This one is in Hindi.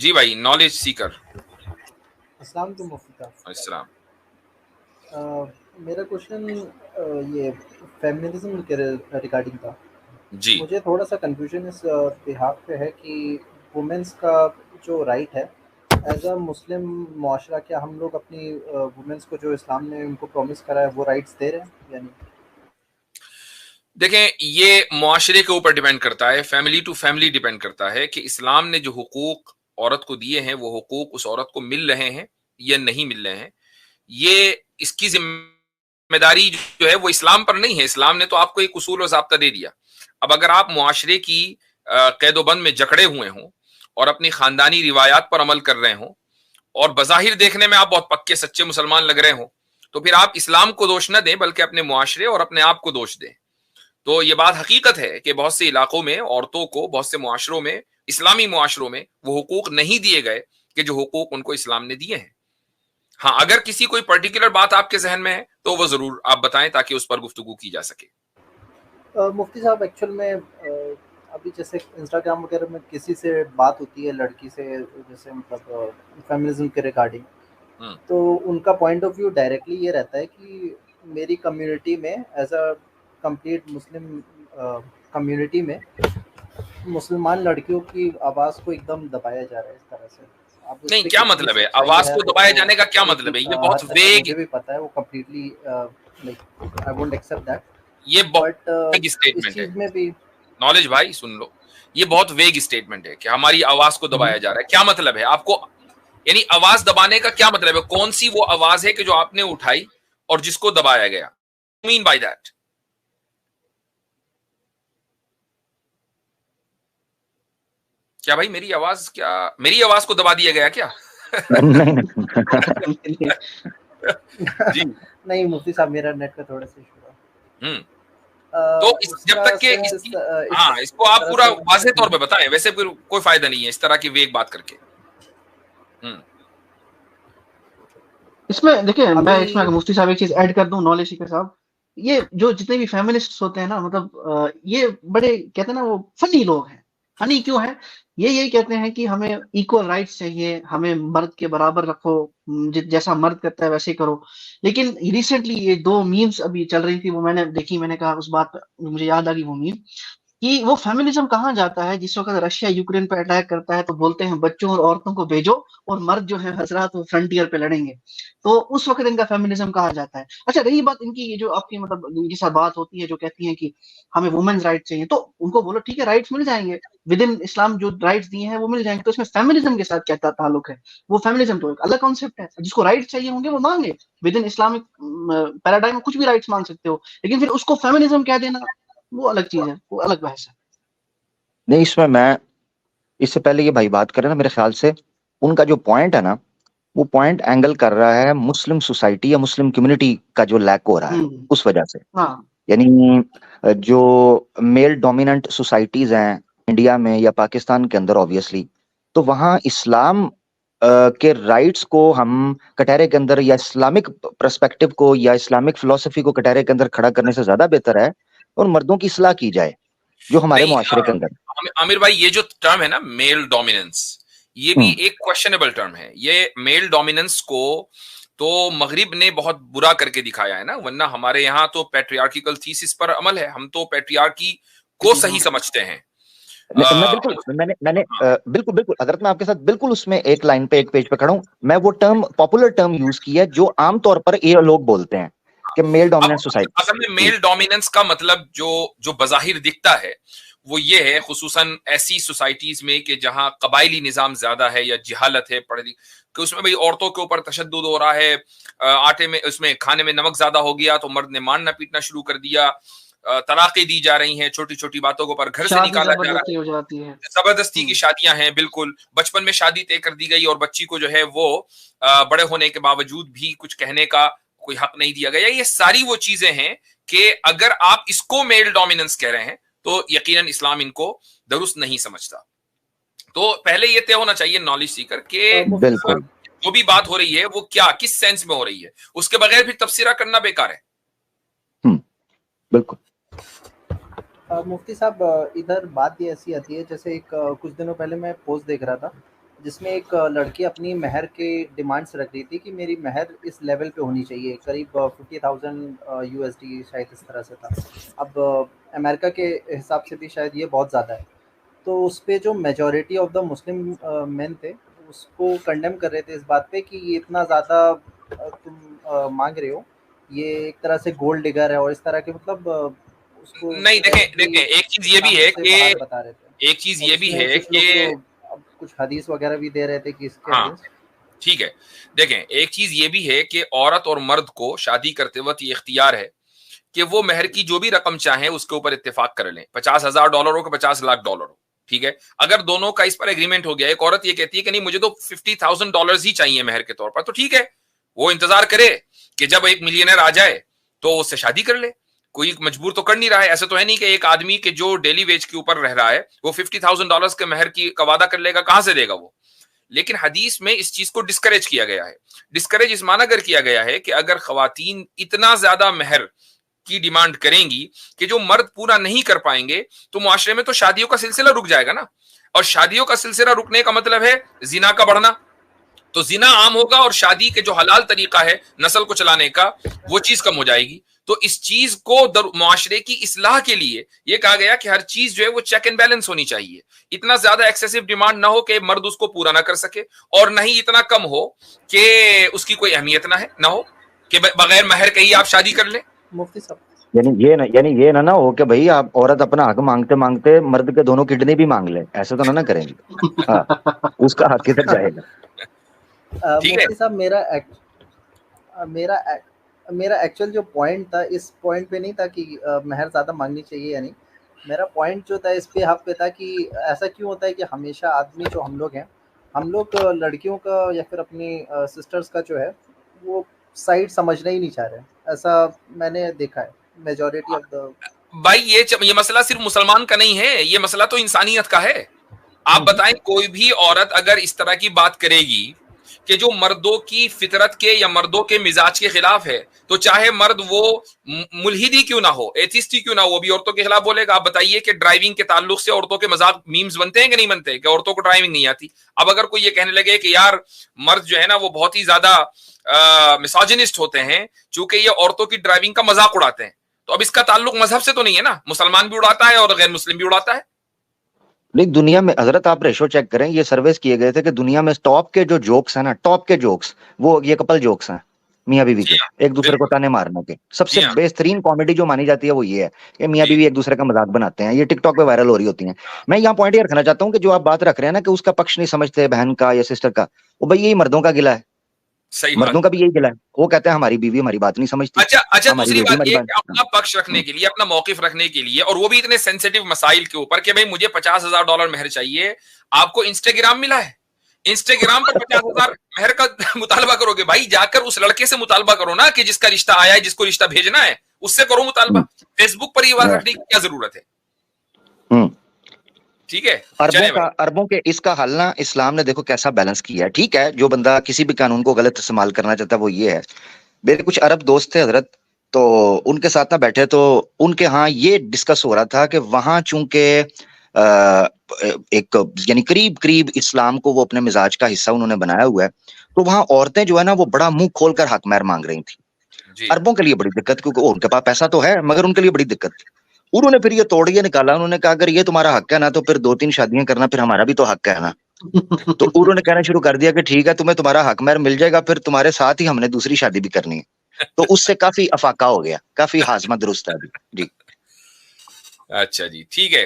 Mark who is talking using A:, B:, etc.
A: जी भाई, नॉलेज सीकर।
B: अस्सलाम तो मुफ्ती साहब।
A: अस्सलाम।
B: मेरा क्वेश्चन ये फेमिनिज्म के रिगार्डिंग था।
A: जी
B: मुझे थोड़ा सा कंफ्यूजन इस बिहाफ पे है कि वुमेंस का जो राइट है एज अ मुस्लिम मुआशरा, क्या हम लोग अपनी वुमेंस को जो इस्लाम ने उनको प्रॉमिस करा है वो राइट्स दे रहे हैं या नहीं?
A: देखें, ये मुआशरे के ऊपर डिपेंड करता है, फैमिली टू फैमिली डिपेंड करता है कि इस्लाम ने जो हुकूक औरत को दिए हैं वो हुकूक उस औरत को मिल रहे हैं या नहीं मिल रहे हैं। ये इसकी जिम्मेदारी जो है वो इस्लाम पर नहीं है। इस्लाम ने तो आपको एक उसूल और ज़ाब्ता दे दिया। अब अगर आप मुआशरे की कैदोबंद में जकड़े हुए हों और अपनी खानदानी रिवायात पर अमल कर रहे हों और बज़ाहिर देखने में आप बहुत पक्के सच्चे मुसलमान लग रहे हों, तो फिर आप इस्लाम को दोष न दें बल्कि अपने मुआशरे और अपने आप को दोष दें। तो ये बात हकीकत है कि बहुत से इलाकों में औरतों को, बहुत से मुआशरों में, इस्लामी मुआशरों में वो हुकूक नहीं दिए गए कि जो हुकूक उनको इस्लाम ने दिए हैं। हाँ, अगर किसी कोई पर्टिकुलर बात आपके जहन में है तो वो जरूर आप बताएं ताकि उस पर गुफ्तगू की जा सके।
B: मुफ्ती साहब, एक्चुअल में अभी जैसे इंस्टाग्राम वगैरह में किसी से बात होती है लड़की से, जैसे मतलब फेमिनिज्म के रिगार्डिंग,
A: हम्म।
B: तो उनका पॉइंट ऑफ व्यू डायरेक्टली ये रहता है कि मेरी कम्युनिटी में as a complete Muslim community में मुसलमान लड़कियों की आवाज़ को एकदम दबाया जा रहा है इस तरह से। अब उस
A: नहीं,
B: पे
A: क्या
B: कितनी
A: मतलब है
B: सच्चाई
A: आवाज
B: है
A: को
B: वो
A: दबाए
B: तो
A: जाने का? क्या
B: एक
A: मतलब है? ये
B: हद
A: बहुत
B: तक तो
A: वेग,
B: मुझे भी पता है, वो completely like I won't accept that.
A: ये बहुत
B: बट
A: वेग
B: इस
A: स्टेटमेंट है।
B: चीज़ में भी
A: नॉलेज भाई सुन लो, ये बहुत वेग स्टेटमेंट है कि हमारी आवाज को दबाया जा रहा है। क्या मतलब है आपको? यानी आवाज दबाने का क्या मतलब है? कौन सी वो आवाज है कि जो आपने उठाई और जिसको दबाया गया? Mean by that? क्या भाई मेरी आवाज को दबा दिया गया क्या?
C: नहीं नहीं
A: जी।
B: नहीं मुफ्ती साहब, मेरा नेट का थोड़ा सा इशू है।
A: तो जब
B: उसका
A: तक के
B: सेंस
A: इसकी, हाँ, इसको
B: इस
A: आप
B: तरह
A: पूरा
B: से।
A: वाज़ेह तौर पे बताएं, वैसे फिर कोई फायदा नहीं है इस तरह की वेग बात करके। हम्म।
C: इसमें देखिए, मैं
B: अभी
C: इसमें अगर मुफ्ती साहब एक चीज ऐड कर दूं नॉलेज के साहब, ये जो जितने भी फेमिनिस्ट होते हैं ना, मतलब ये बड़े कहते हैं ना, वो फनी लोग हैं। फनी क्यों है? ये यही कहते हैं कि हमें इक्वल राइट्स चाहिए, हमें मर्द के बराबर रखो, जैसा मर्द करता है वैसे ही करो। लेकिन रिसेंटली ये दो मीम्स अभी चल रही थी, वो मैंने देखी, मैंने कहा उस बात पर मुझे याद आ गई वो मीम, कि वो फेमिनिज्म कहाँ जाता है जिस वक्त रशिया यूक्रेन पर अटैक करता है तो बोलते हैं बच्चों और औरतों को भेजो, और मर्द जो है हजरात वो फ्रंटियर पे लड़ेंगे। तो उस वक्त इनका फेमिनिज्म कहाँ जाता है? अच्छा, रही बात इनकी, ये जो आपकी मतलब इनकी साथ बात होती है जो कहती हैं कि हमें वुमेन्स राइट चाहिए, तो उनको बोलो ठीक है, राइट्स मिल जाएंगे विद इन इस्लाम, जो राइट्स दिए हैं वो मिल जाएंगे, तो इसमें फेमिनिज्म के साथ क्या ताल्लुक है? वो फेमिनिज्म तो एक अलग कॉन्सेप्ट है, जिसको राइट्स चाहिए होंगे वो मांगे, विद इन इस्लामिक पैराडाइम में कुछ भी राइट्स मांग सकते हो, लेकिन फिर उसको फेमिनिज्म कह देना वो अलग चीज है, वो अलग बहस है।
D: नहीं, इसमें मैं, इससे पहले ये भाई बात करें ना, मेरे ख्याल से उनका जो पॉइंट है ना, वो पॉइंट एंगल कर रहा है मुस्लिम सोसाइटी या मुस्लिम कम्युनिटी का जो लैक हो रहा है उस वजह से।
C: हाँ।
D: यानी जो मेल डोमिनेंट सोसाइटीज हैं इंडिया में या पाकिस्तान के अंदर ऑब्वियसली, तो वहाँ इस्लाम के राइट्स को हम कटहरे के अंदर, या इस्लामिक पर्सपेक्टिव को या इस्लामिक फिलोसफी को कटहरे के अंदर खड़ा करने से ज्यादा बेहतर है और मर्दों की इस्लाह की जाए जो हमारे
A: नहीं,
D: मुआशरे के अंदर।
A: आमिर भाई, ये जो टर्म है ना मेल डोमिनेंस, ये भी एक क्वेश्चनेबल टर्म है। ये मेल डोमिनेंस को तो मगरिब ने बहुत बुरा करके दिखाया है ना, वरना हमारे यहाँ तो पैट्रियार्किकल थीसिस पर अमल है, हम तो पैट्रियार्की को सही समझते हैं।
D: मैं बिल्कुल, मैंने
A: हाँ।
D: बिल्कुल बिल्कुल हजरत, मैं आपके साथ बिल्कुल उसमें एक लाइन पे, एक पेज पे खड़ा हूं। मैं वो टर्म, पॉपुलर टर्म यूज की है जो आमतौर पर ये लोग बोलते हैं कि मेल
A: अब
D: डोमिनेंट सोसाइटी।
A: असल में मेल डोमिनेंस का मतलब जो जो बजाहिर दिखता है वो ये है, खुसूसन ऐसी सोसाइटीज में कि जहां कबायली निजाम ज्यादा है या जिहालत है, पढ़े लिखे, कि उसमें भाई औरतों के ऊपर तशद्दुद हो रहा है, आटे में, उसमें खाने में नमक ज्यादा हो गया तो मर्द ने मारना पीटना शुरू कर दिया, तलाकें दी जा रही हैं, छोटी छोटी बातों के ऊपर घर से
C: शादी
A: निकाला जा रहा
C: जबरदस्ती
A: है,
C: हो जाती है।
A: जबरदस्ती की शादियां हैं, बिल्कुल बचपन में शादी तय कर दी गई और बच्ची को जो है वो बड़े होने के बावजूद भी कुछ कहने का कोई हक नहीं दिया गया। ये सारी वो चीजें हैं कि अगर आप इसको मेल डोमिनेंस कह रहे हैं तो यकीनन इस्लाम इनको दुरुस्त नहीं समझता। तो पहले ये तय होना चाहिए नॉलेज सीकर के
D: बिल्कुल
A: जो भी बात हो रही है वो क्या, किस सेंस में हो रही है, उसके बगैर फिर तफसीरा करना बेकार है।
D: बिल्कुल।
B: मुफ्ती साहब, इधर बात ये ऐसी आती है, जैसे एक कुछ दिनों पहले मैं पोस्ट देख रहा था जिसमें एक लड़की अपनी महर के डिमांड्स रख रही थी कि मेरी महर इस लेवल पे होनी चाहिए, करीब 50,000 यूएसडी शायद इस तरह से था। अब अमेरिका के हिसाब से भी शायद ये बहुत ज़्यादा है। तो उस पे जो majority of the Muslim main थे उसको कंडेम कर रहे थे इस बात पे कि ये इतना ज़्यादा तुम मांग रहे हो, ये एक तरह से गोल्ड डिगर है और इस तरह के मतलब उसको
A: नहीं, देखें एक चीज ये भी है कि
B: बता रहे थे।
A: एक चीज ये भी
B: उसमें
A: है
B: कुछ लोग
A: कि
B: तो अब कुछ हदीस वगैरह भी दे रहे थे कि इसके
A: हाँ,
B: against।
A: ठीक है। देखें एक चीज ये भी है कि औरत और मर्द को शादी करते वक्त ये इख्तियार है कि वो महर की जो भी रकम चाहे उसके ऊपर इत्तेफाक कर लें, $50,000 हो कि $50 लाख हो, ठीक है। अगर दोनों का इस पर एग्रीमेंट हो गया, एक औरत ये कहती है कि नहीं मुझे तो $50,000 ही चाहिए महर के तौर पर, तो ठीक है, वो इंतजार करे कि जब एक मिलियनर आ जाए तो उससे शादी कर ले। कोई मजबूर तो कर नहीं रहा है। ऐसा तो है नहीं कि एक आदमी के जो डेली वेज के ऊपर रह रहा है वो $50,000 के महर का वादा कर लेगा, कहां से देगा वो। लेकिन हदीस में इस चीज को डिस्करेज किया गया है। डिस्करेज इस माना कर किया गया है कि अगर खवातीन इतना ज्यादा महर की डिमांड करेंगी कि जो मर्द पूरा नहीं कर पाएंगे तो मुआशरे में तो शादियों का सिलसिला रुक जाएगा ना, और शादियों का सिलसिला रुकने का मतलब है जिना का बढ़ना। तो जिना आम होगा और शादी के जो हलाल तरीका है नस्ल को चलाने का वो चीज कम हो जाएगी। तो इस चीज को मुआशरे की इस्लाह के लिए ये कहा गया कि हर चीज जो है वो चेक एंड बैलेंस होनी चाहिए। इतना ज्यादा एक्सेसिव डिमांड ना हो कि मर्द उसको पूरा ना कर सके, और ना ही इतना कम हो कि उसकी कोई अहमियत ना हो कि बगैर महर के ही आप शादी कर लें।
B: मुफ्ती साहब,
D: यानी ये ना हो कि भाई आप औरत अपना हक मांगते मांगते मर्द के दोनों किडनी भी मांग ले, ऐसे तो ना करेंगे। हाँ, उसका हक किधर जाएगा।
A: ठीक है।
B: मुफ्ती साहब, मेरा एक्चुअल जो पॉइंट था इस पॉइंट पे नहीं था कि महर ज़्यादा मांगनी चाहिए या नहीं। मेरा पॉइंट जो था इस पे हक पे था कि ऐसा क्यों होता है कि हमेशा आदमी जो हम लोग हैं, हम लोग लड़कियों का या फिर अपनी सिस्टर्स का जो है वो साइड समझना ही नहीं चाह रहे। ऐसा मैंने देखा है मेजॉरिटी ऑफ द।
A: भाई ये मसला सिर्फ मुसलमान का नहीं है, ये मसला तो इंसानियत का है। आप बताएं कोई भी औरत अगर इस तरह की बात करेगी कि जो मर्दों की फितरत के या मर्दों के मिजाज के खिलाफ है, तो चाहे मर्द वो मुल्हिदी क्यों ना हो, एथिस्ट ही क्यों ना हो, वो भी औरतों के खिलाफ बोलेगा। आप बताइए कि ड्राइविंग के ताल्लुक से औरतों के मजाक मीम्स बनते हैं कि नहीं बनते, कि औरतों को ड्राइविंग नहीं आती। अब अगर कोई ये कहने लगे कि यार मर्द जो है ना वो बहुत ही ज्यादा मिसोजिनिस्ट होते हैं चूंकि ये औरतों की ड्राइविंग का मजाक उड़ाते हैं, तो अब इसका ताल्लुक मजहब से तो नहीं है ना, मुसलमान भी उड़ाता है और गैर मुस्लिम भी उड़ाता है।
D: नहीं, दुनिया में हजरत आप रेशो चेक करें, ये सर्वेस किए गए थे कि दुनिया में टॉप के जो जोक्स हैं ना, टॉप के जोक्स वो ये कपल जोक्स हैं, मियाँ बीवी के एक दूसरे को ताने मारने के। सबसे बेहतरीन कॉमेडी जो मानी जाती है वो ये है कि मियाँ बीवी एक दूसरे का मजाक बनाते हैं, ये टिकटॉक पे वायरल हो रही होती हैं। मैं यहाँ पॉइंट ये रखना चाहता हूँ कि जो आप बात रख रहे हैं ना कि उसका पक्ष नहीं समझते बहन का या सिस्टर का, वो भाई यही मर्दों का गिला है।
A: सही
D: मर्दों का भी यही गिला है, वो कहते हैं हमारी बीवी हमारी बात नहीं समझती।
A: अच्छा दूसरी बात ये कि अपना पक्ष रखने के लिए, अपना मौकिफ रखने के लिए, और वो भी इतने सेंसिटिव मसाइल के ऊपर कि भाई मुझे $50,000 महर चाहिए। आपको इंस्टाग्राम मिला है, इंस्टाग्राम पर 50,000 महर का मुतालबा करोगे, भाई जाकर उस लड़के से मुतालबा करो ना कि जिसका रिश्ता आया है, जिसको रिश्ता भेजना है उससे करो मुतालबा। फेसबुक पर ये बात रखने की क्या जरूरत है। ठीक है।
D: अरबों के इसका हल ना इस्लाम ने देखो कैसा बैलेंस किया है। ठीक है, जो बंदा किसी भी कानून को गलत इस्तेमाल करना चाहता है वो ये है। मेरे कुछ अरब दोस्त थे हजरत, तो उनके साथ ना बैठे तो उनके यहाँ ये डिस्कस हो रहा था कि वहां चूंकि एक यानी करीब करीब इस्लाम को वो अपने मिजाज का हिस्सा उन्होंने बनाया हुआ है, तो वहां औरतें जो है ना वो बड़ा मुंह खोलकर हक महर मांग रही थी। अरबों के लिए बड़ी दिक्कत, क्योंकि उनके पास पैसा तो है मगर उनके लिए बड़ी दिक्कत थी। उन्होंने फिर ये तोड़िए निकाला, उन्होंने कहा अगर ये तुम्हारा हक है ना तो फिर 2-3 शादियां करना फिर हमारा भी तो हक है ना। तो उन्होंने कहना शुरू कर दिया कि ठीक है तुम्हें तुम्हारा हक महर मिल जाएगा, फिर तुम्हारे साथ ही हमने दूसरी शादी भी करनी है। तो उससे काफी अफाका हो गया, काफी हाजमा दुरुस्त है अभी जी।
A: अच्छा जी, ठीक है।